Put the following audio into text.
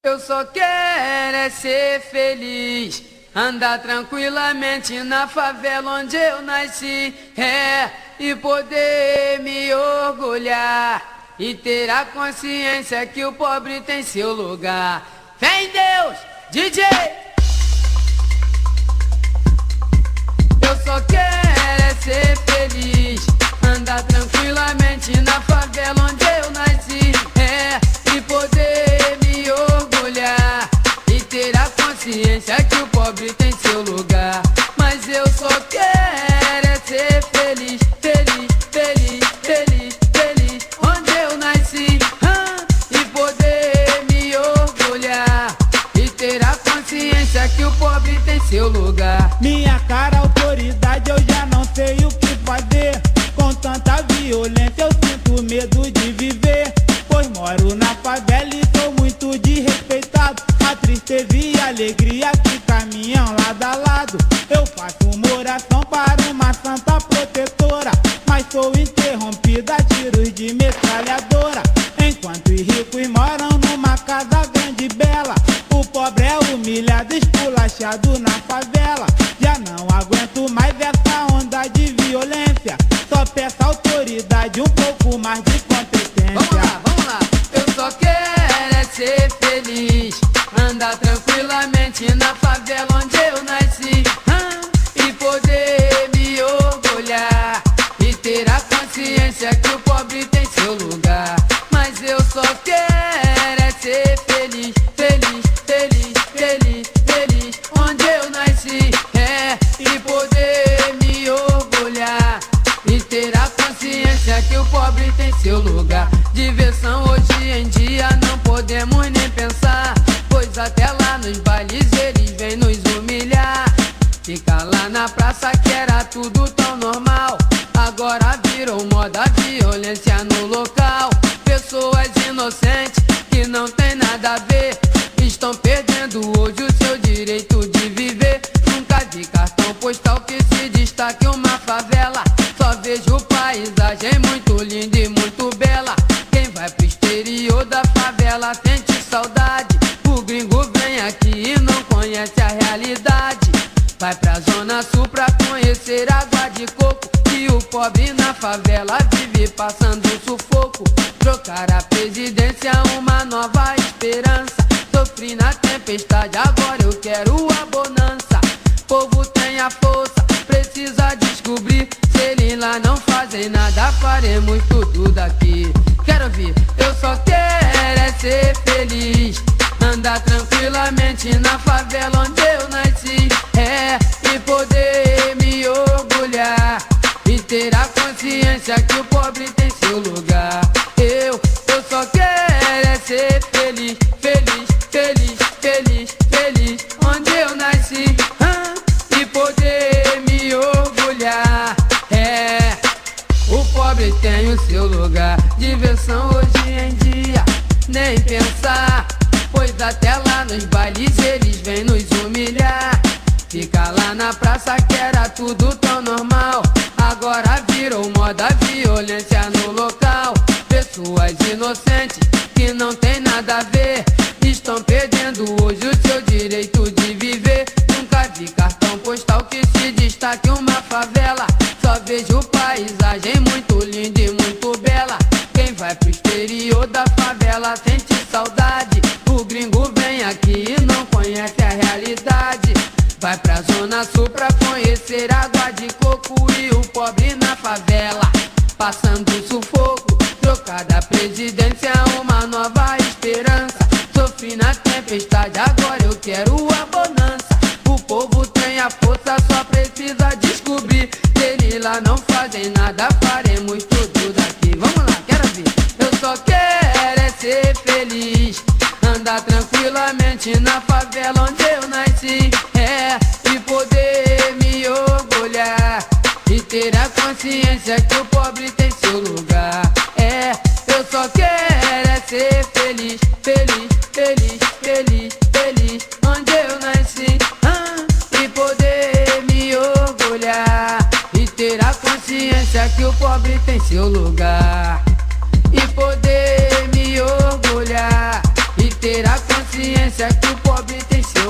Eu só quero é ser feliz, andar tranquilamente na favela onde eu nasci, e poder me orgulhar e ter a consciência que o pobre tem seu lugar. Vem Deus, DJ! Eu só quero é ser feliz, andar tranquilamente na favela onde eu nasci, e poder me orgulhar e ter a consciência que o pobre tem seu lugar. Mas eu só quero é ser feliz, feliz, feliz, feliz, feliz onde eu nasci, e poder me orgulhar e ter a consciência que o pobre tem seu lugar. Minha cara, autoridade, eu já não sei o que fazer. Com tanta violência eu sinto medo de viver, pois moro na favela e sou muito desrespeitado. A tristeza e a alegria que caminham lado a lado. Eu faço uma oração para uma santa protetora, mas sou interrompida a tiros de metralhadora. Enquanto os ricos moram numa casa grande e bela, o pobre é humilhado, esculachado na favela. Já não aguento mais essa onda de violência, só peço autoridade, um pouco mais de competência. Vamos lá, eu só quero é ser feliz, andar tranquilamente na favela onde eu nasci, e poder me orgulhar e ter a consciência que o pobre tem seu lugar. Mas eu só quero é ser feliz, feliz, feliz, feliz, feliz onde eu nasci, e poder me orgulhar e ter a consciência que o pobre tem seu lugar. Diversão hoje em dia não podemos nem pensar, pois até lá nos bailes eles vêm nos humilhar. Fica lá na praça que era tudo tão normal, agora virou moda violência no local. Pessoas inocentes que não tem nada a ver estão perdendo hoje o seu direito de viver. Nunca vi cartão postal que se destaque uma favela, só vejo paisagem muito linda e muito bela. Quem vai pro exterior da favela sente saudade, o gringo vem aqui e não conhece a realidade. Vai pra zona sul pra conhecer água de coco, e o pobre na favela vive passando sufoco. Trocar a presidência, uma nova esperança. Sofri na tempestade, agora eu quero a bonança. Povo tem a força, precisa descobrir. Se eles lá não fazem nada, faremos tudo daqui. Quero ouvir, eu só quero é ser feliz, andar tranquilamente na favela onde eu nasci, e poder me orgulhar e ter a consciência que o pobre tem seu lugar. Eu só quero é ser feliz, feliz, feliz, feliz, feliz onde eu nasci, e poder me orgulhar. O pobre tem o seu lugar. Diversão hoje em dia, nem pensar, pois até lá nos bailes eles vêm nos humilhar. Fica lá na praça que era tudo tão normal, agora virou moda violência no local. Pessoas inocentes que não tem nada a ver estão perdendo hoje o seu direito de viver. Nunca vi cartão postal que se destaque uma favela, só vejo paisagem muito linda e muito bela. Quem vai pro exterior da favela sente saudade, o gringo vem aqui e não conhece a realidade. Vai pra zona sul pra conhecer água de coco, e o pobre na favela passando sufoco. Trocar da presidência, uma nova esperança. Sofri na tempestade, agora eu quero a bonança. O povo tem a força, só precisa descobrir. Se eles lá não fazem nada, faremos tudo daqui. Vamos lá, quero ver. Eu só quero é ser feliz, andar tranquilamente na favela onde eu nasci, e poder me orgulhar e ter a consciência que o pobre tem seu lugar. Eu só quero é ser feliz, feliz, feliz, feliz, feliz onde eu nasci, e poder me orgulhar e ter a consciência que o pobre tem seu lugar. E poder me orgulhar e ter a consciência que o pobre tem ciência.